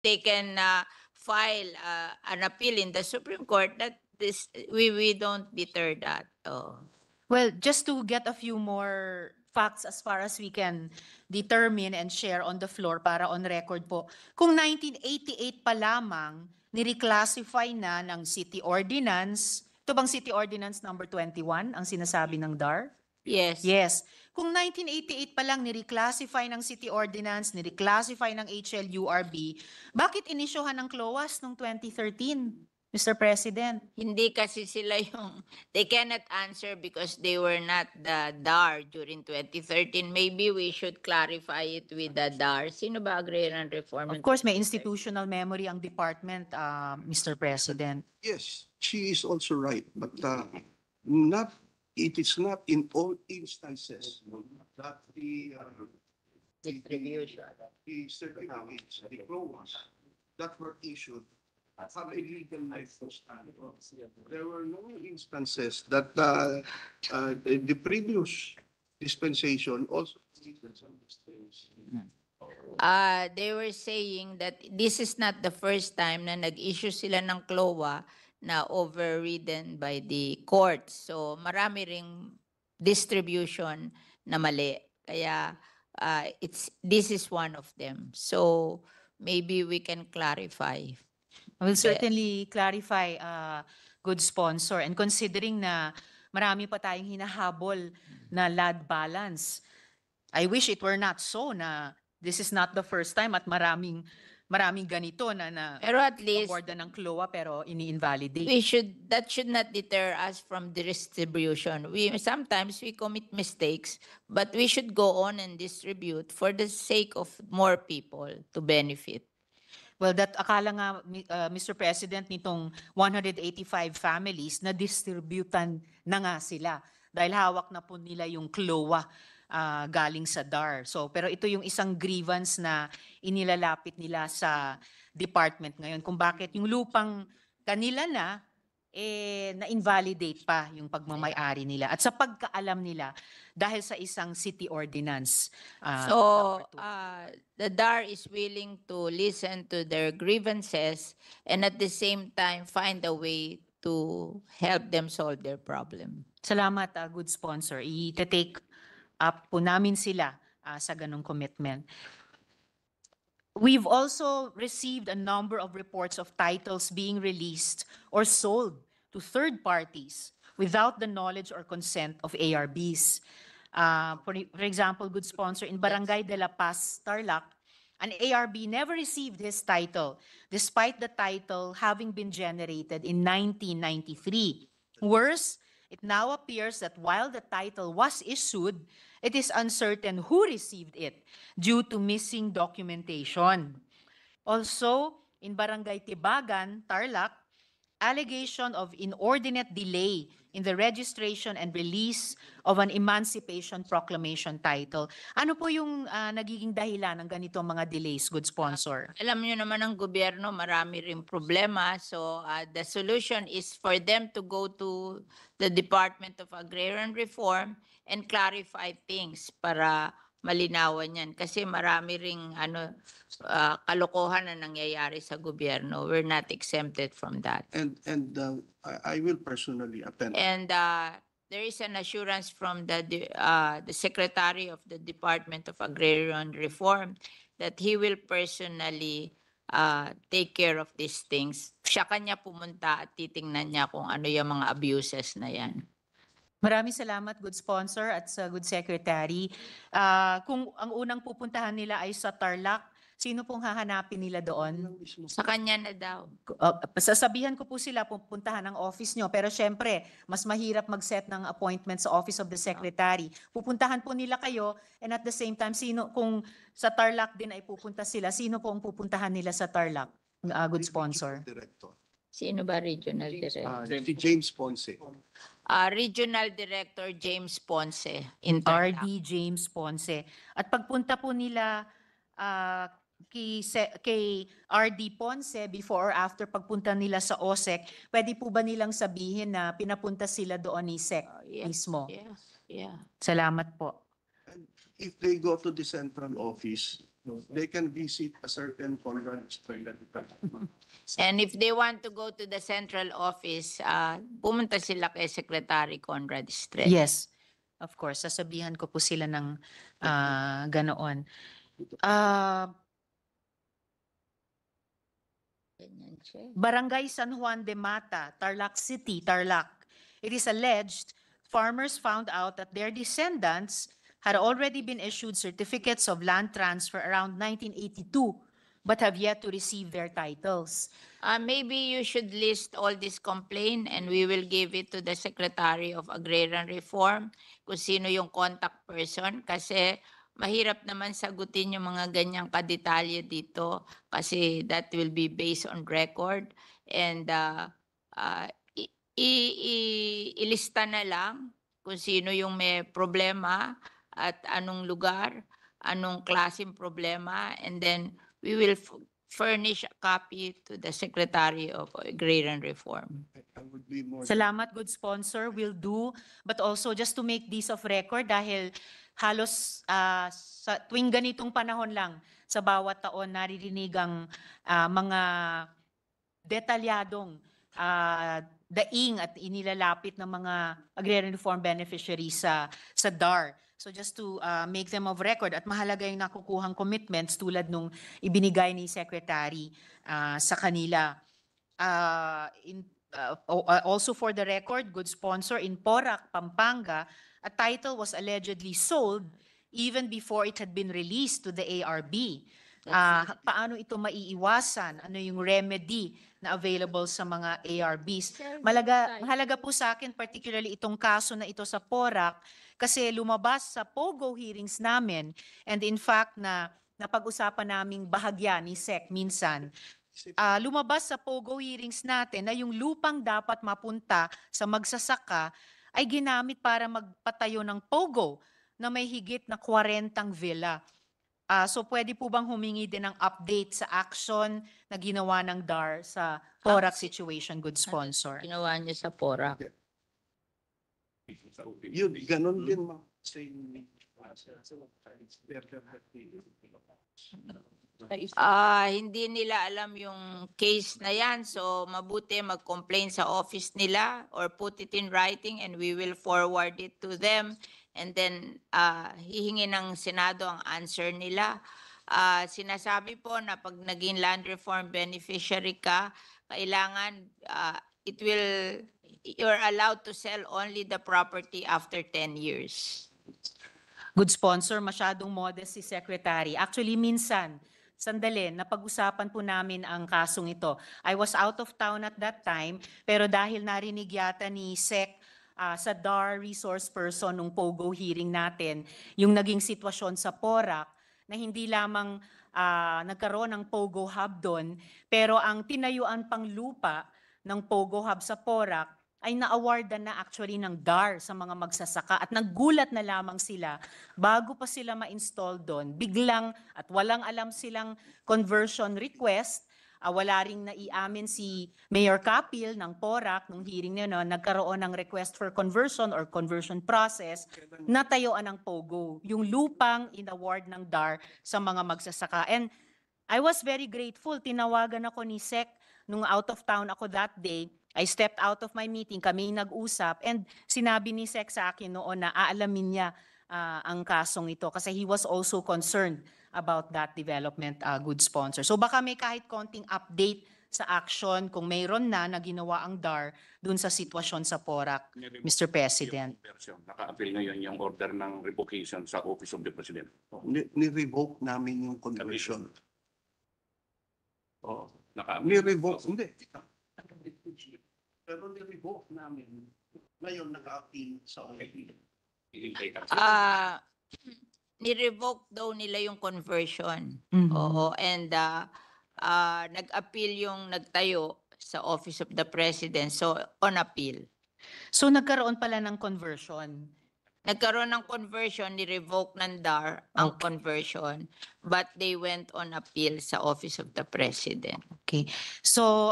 they can file an appeal in the Supreme Court, that this we don't deter that. Oh. Well, just to get a few more facts as far as we can determine and share on the floor para on record po. Kung 1988 pa lamang, nireclassify na ng City Ordinance, ito bang City Ordinance number 21 ang sinasabi ng DAR? Yes. Yes. Kung 1988 pa lang nireclassify ng City Ordinance, nireclassify ng HLURB, bakit inisyuhan ng CLOAS noong 2013? Mr. President. Hindi kasi sila yung, they cannot answer because they were not the DAR during 2013. Maybe we should clarify it with the DAR. Sino ba Agrarian Reform? Of course, may institutional memory ang department, Mr. President. Yes, she is also right, but not it is not in all instances that the Distribution. the certificates, the diplomas that were issued have a legal life. There were no instances that the previous dispensation also needed some mistakes. They were saying that this is not the first time na nag-issue sila ng CLOA na overridden by the courts. So marami ring distribution na mali. Kaya this is one of them. So maybe we can clarify. I will certainly clarify, good sponsor. And considering na marami pa tayong hinahabol na land balance, I wish it were not so na this is not the first time at maraming ganito na Pero at least aborda ng CLOA pero ini-invalidate. that should not deter us from the distribution. Sometimes we commit mistakes, but we should go on and distribute for the sake of more people to benefit. Well, that akala nga, Mr. President, nitong 185 families na distributan na nga sila dahil hawak na po nila yung CLOA galing sa DAR. So, pero ito yung isang grievance na inilalapit nila sa department ngayon kung bakit yung lupang kanila na na-invalidate pa yung pagmamay-ari nila at sa pagkaalam nila dahil sa isang city ordinance. So the DAR is willing to listen to their grievances and at the same time find a way to help them solve their problem. Salamat, good sponsor. I-take up po namin sila sa ganong commitment. We've also received a number of reports of titles being released or sold to third parties without the knowledge or consent of ARBs. For example, good sponsor, in Barangay de la Paz, Tarlac, an ARB never received his title despite the title having been generated in 1993. Worse, it now appears that while the title was issued, it is uncertain who received it due to missing documentation. Also, in Barangay Tibagan, Tarlac, allegation of inordinate delay in the registration and release of an Emancipation Proclamation title. Ano po yung nagiging dahilan ng ganitong mga delays, good sponsor? Alam niyo naman ang gobyerno, marami ring problema. So the solution is for them to go to the Department of Agrarian Reform and clarify things para malinawan yan. Kasi marami ring kalokohan na nangyayari sa gobyerno. We're not exempted from that. And I will personally attend. And there is an assurance from the Secretary of the Department of Agrarian Reform that he will personally take care of these things. Siya kanya pumunta at titingnan niya kung ano yung mga abuses na yan. Maraming salamat, good sponsor at sa good secretary. Kung ang unang pupuntahan nila ay sa Tarlac, sino pong hahanapin nila doon? Sa kanya na daw. Sasabihan ko po sila pupuntahan ng office nyo. Pero syempre, mas mahirap mag-set ng appointment sa office of the secretary. Pupuntahan po nila kayo and at the same time, kung sa Tarlac din ay pupunta sila, sino po ang pupuntahan nila sa Tarlac? Good sponsor. Director. Sino ba regional director? Si James Ponce. Regional Director James Ponce in Tarlac. RD James Ponce. At pagpunta po nila kay RD Ponce before or after pagpunta nila sa OSEC, pwede po ba nilang sabihin na pinapunta sila doon ni SEC mismo? Yeah. Salamat po. If they go to the central office, they can visit a certain Conrad Street. And if they want to go to the central office, pumunta sila kay Secretary Conrad Stret. Yes, of course. Sasabihan ko po sila ng ganoon. Ah, Ganyan siya. Barangay San Juan de Mata, Tarlac City, Tarlac. It is alleged farmers found out that their descendants had already been issued certificates of land transfer around 1982 but have yet to receive their titles. Maybe you should list all this complaint and we will give it to the Secretary of Agrarian Reform kung sino yung contact person kasi mahirap naman sagutin yung mga ganyang kadetalye dito kasi that will be based on record and ilista na lang kung sino yung may problema at anong lugar, anong klaseng problema, and then we will furnish a copy to the Secretary of Agrarian Reform. I would be more. Salamat, good sponsor, will do. But also just to make this of record dahil halos sa tuwing ganitong panahon lang sa bawat taon naririnig ang mga detalyadong daing at inilalapit ng mga agrarian reform beneficiaries sa DAR. So just to make them of record at mahalaga yung nakukuhang commitments tulad nung ibinigay ni Secretary sa kanila. Also for the record, good sponsor, in Porac, Pampanga, a title was allegedly sold even before it had been released to the ARB. Paano ito maiiwasan? Ano yung remedy na available sa mga ARBs? Mahalaga po sa akin, particularly itong kaso na ito sa Porac, kasi lumabas sa POGO hearings namin, and in fact na napag-usapan naming bahagya ni SEC minsan, lumabas sa POGO hearings natin na yung lupang dapat mapunta sa magsasaka ay ginamit para magpatayo ng POGO na may higit na 40 villa. So pwede po bang humingi din ng update sa action na ginawa ng DAR sa Porac situation, good sponsor? Ginawa niya sa Porac. Yun, ganun din ma. Hindi nila alam yung case na yan, so mabuti mag-complain sa office nila or put it in writing and we will forward it to them. And then hihingi ng Senado ang answer nila. Sinasabi po na pag naging land reform beneficiary ka, kailangan you're allowed to sell only the property after 10 years. Good sponsor, masyadong modest si Secretary. Actually, minsan, sandali, napag-usapan po namin ang kasong ito. I was out of town at that time, pero dahil narinig yata ni SEC sa DAR resource person nung POGO hearing natin, yung naging sitwasyon sa Porac, na hindi lamang nagkaroon ng POGO hub doon, pero ang tinayuan pang lupa ng POGO hub sa Porac ay na-awardan na actually ng DAR sa mga magsasaka at naggulat na lamang sila bago pa sila ma-install doon. Biglang at walang alam silang conversion request, wala ring naiamin si Mayor Capil ng Porac nung hearing niya noon, nagkaroon ng request for conversion or conversion process, natayuan ng POGO, yung lupang in-award ng DAR sa mga magsasaka. And I was very grateful, tinawagan ako ni SEC nung out of town ako that day. I stepped out of my meeting, kami nag-usap, and sinabi ni SEC sa akin noon na aalamin niya ang kasong ito kasi he was also concerned about that development, good sponsor. So baka may kahit konting update sa action kung mayroon na ginawa ang DAR dun sa sitwasyon sa Porac, Mr. President. Naka-appeal ngayon yung order ng revocation sa Office of the President. Ni-revoke namin yung conversion. Oo, naka-appeal. Ni-revoke, hindi. Pero ni-revoke namin. Ngayon naka-appeal sa OIP. Ni-revoke daw nila yung conversion. Mhm. Oo, and nag-appeal yung nagtayo sa Office of the President. So, on appeal. So nagkaroon pala ng conversion. Nagkaroon ng conversion, ni-revoke ng DAR ang conversion, but they went on appeal sa Office of the President. Okay. So,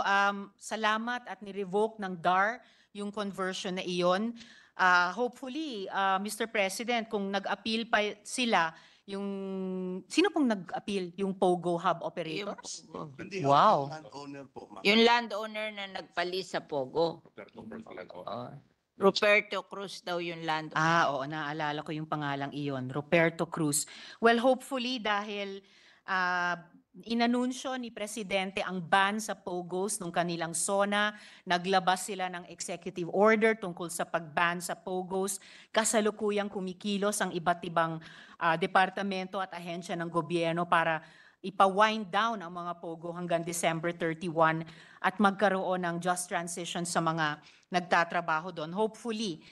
salamat at ni-revoke ng DAR yung conversion na iyon. Hopefully, Mr. President, kung nag-appeal pa sila, sino pong nag-appeal? Yung Pogo Hub Yung operators? Pogo. Hindi Wow. ho, landowner po, ma'am. Yung landowner na nagpalis sa Pogo. Roberto Cruz daw yung landowner. Ah, oo, naalala ko yung pangalang iyon, Roberto Cruz. Well, hopefully dahil inanunsyo ni Presidente ang ban sa POGOs nung kanilang SONA, naglabas sila ng executive order tungkol sa pag-ban sa POGOs, kasalukuyang kumikilos ang iba't ibang departamento at ahensya ng gobyerno para ipa-wind down ang mga POGO hanggang December 31 at magkaroon ng just transition sa mga nagtatrabaho doon. Hopefully,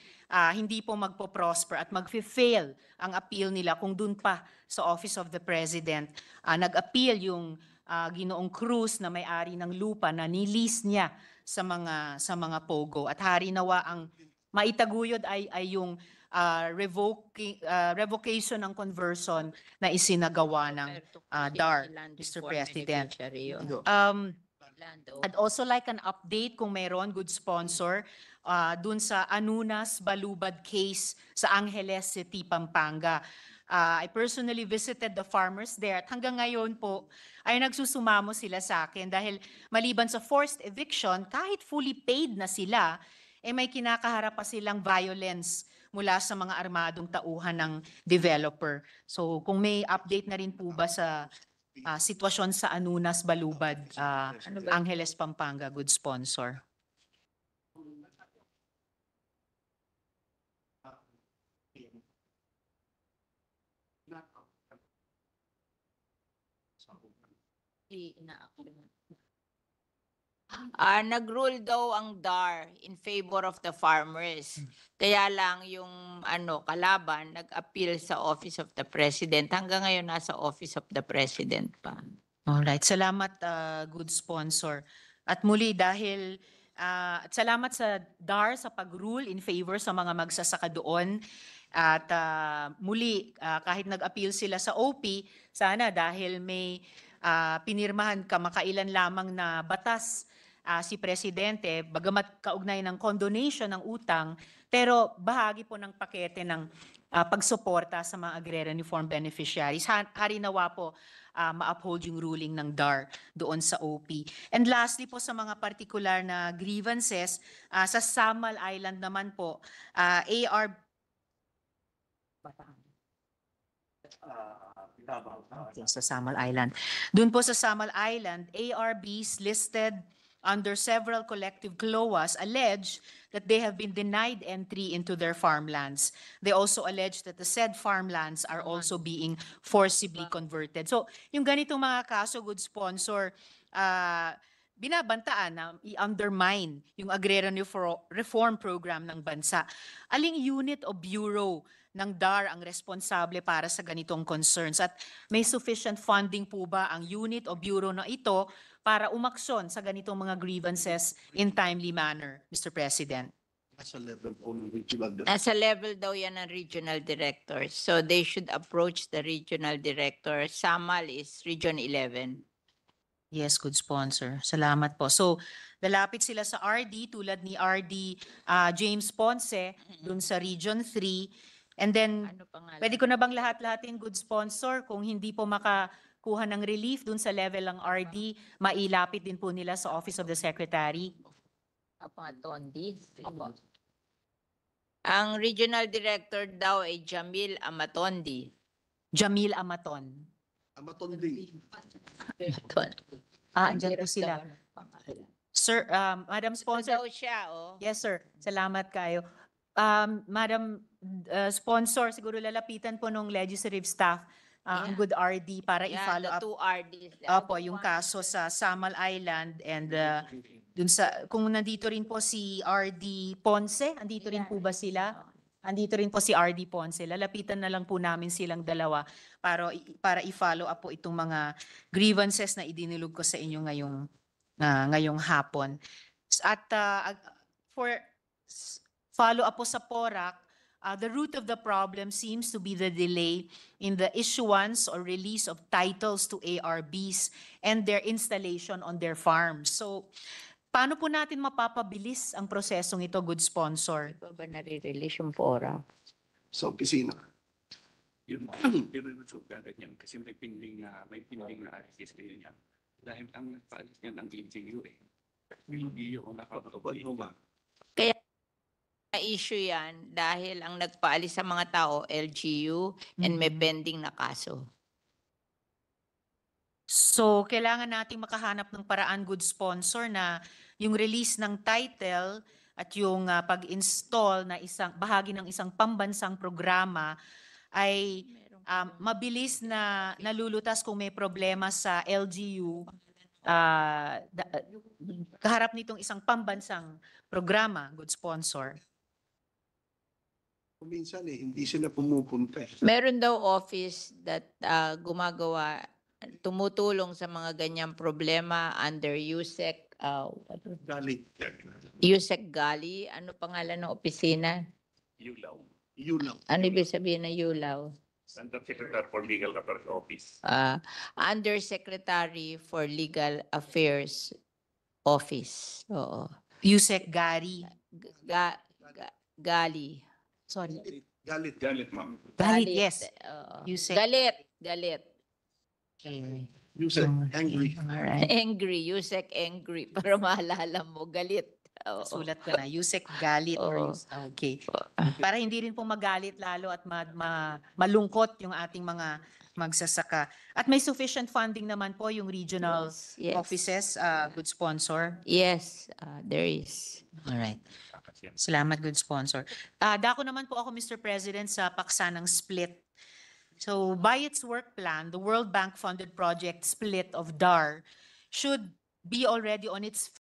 hindi po magpo-prosper at magfi-fail ang appeal nila kung dun pa sa Office of the President nag-appeal yung Ginoong Cruz na may-ari ng lupa na nilease niya sa mga POGO. At hari nawa ang maitaguyod ay yung revocation ng conversion na isinagawa ng Roberto Cruz, DAR, yung land Mr. reform President. beneficiary yun. Landowner. I'd also like an update kung mayroon, good sponsor, dun sa Anunas Balubad case sa Angeles City, Pampanga. I personally visited the farmers there at hanggang ngayon po ay nagsusumamo sila sa akin dahil maliban sa forced eviction, kahit fully paid na sila, may kinakaharap pa silang violence mula sa mga armadong tauhan ng developer. So kung may update na rin po ba sa sitwasyon sa Anunas, Balubad, Ano ba? Angeles, Pampanga, good sponsor. Nag-rule daw ang DAR in favor of the farmers. Kaya lang yung kalaban nag-appeal sa Office of the President. Hanggang ngayon nasa Office of the President pa. Alright, salamat good sponsor. At muli dahil at salamat sa DAR sa pag-rule in favor sa mga magsasaka doon. At muli kahit nag-appeal sila sa OP, sana dahil may pinirmahan kamakailan lamang na batas si Presidente, bagamat kaugnay ng condonation ng utang, pero bahagi po ng pakete ng pagsuporta sa mga agrarian reform beneficiaries. Hari nawa po ma-uphold yung ruling ng DAR doon sa OP. And lastly po sa mga particular na grievances, sa Samal Island naman po, AR Okay, sa Samal Island. Doon po sa Samal Island, ARBs listed under several collective CLOAs allege that they have been denied entry into their farmlands. They also allege that the said farmlands are also being forcibly converted. So, yung ganitong mga kaso, good sponsor, binabantaan na i-undermine yung agrarian reform program ng bansa. Aling unit o bureau ng DAR ang responsable para sa ganitong concerns? At may sufficient funding po ba ang unit o bureau na ito para umaksyon sa ganitong mga grievances in timely manner, Mr. President? Nasa level po ng regional director. Nasa level daw yan ng regional directors. So they should approach the regional director. Samal is Region 11. Yes, good sponsor. Salamat po. So, lalapit sila sa RD tulad ni RD James Ponce dun sa Region 3. And then, Ano pangalan? pwede ko na bang lahat-lahatin good sponsor kung hindi po makakuha ng relief dun sa level ng RD, mailapit din po nila sa Office of the Secretary? Tondi. Ang regional director daw ay Jamil Amatondi. Jamil Amaton. Amatondi. Andyan po sila. Sir, Madam Sponsor. Daw siya, oh. Yes, sir. Salamat kayo. Madam Sponsor, siguro lalapitan po nung legislative staff ang Yeah. good RD para Yeah, i-follow the up two RDs. Opo, yung kaso sa Samal Island and dun sa kung nandito rin po si RD Ponce, andito rin po ba sila? Andito rin po si RD Ponce. Lalapitan na lang po namin silang dalawa para i-follow up po itong mga grievances na idinulog ko sa inyo ngayong hapon. At for follow up po sa PORAC, the root of the problem seems to be the delay in the issuance or release of titles to ARBs and their installation on their farms. So, paano po natin mapapabilis ang prosesong ito, good sponsor? Ito ba nare-release yung PORA? Sa opisina. Yun, i-resolve ka ganyan kasi may pending na case kayo niya. Dahil ang nagpaalis niya ng LGU eh. Hindi yung nakapag-update. Na-issue yan dahil ang nagpaalis sa mga tao, LGU, and may Mhm. pending na kaso. So, kailangan nating makahanap ng paraan, good sponsor, na yung release ng title at yung pag-install na bahagi ng isang pambansang programa ay mabilis na nalulutas kung may problema sa LGU kaharap nitong isang pambansang programa, good sponsor. Minsan hindi sila pumupunta eh. Meron daw office that tumutulong sa mga ganyang problema under USEC, Galit. USEC Gali. Ano pangalan ng opisina? Yulaw. Yun lang. Ano ibig sabihin na ULAW? Undersecretary for Legal Affairs Office. Undersecretary for Legal Affairs Office. Oo. Yusek Gary. Gali. Sorry. Galit. Galit, ma'am. Galit, yes. Oo. Yusek. Galit. Okay. Yusek, angry. Alright. Angry. Yusek angry. Para maalala mo. Galit. Oo. Sulat ko na. Yusek Galit. Oo. Okay. Para hindi rin po magalit lalo at malungkot yung ating mga magsasaka. At may sufficient funding naman po yung regional Yes. offices, good sponsor. Yes, there is. Alright. Salamat, good sponsor. Dako naman po ako, Mr. President, sa paksa ng split. So, by its work plan, the World Bank funded project split of DAR should be already on its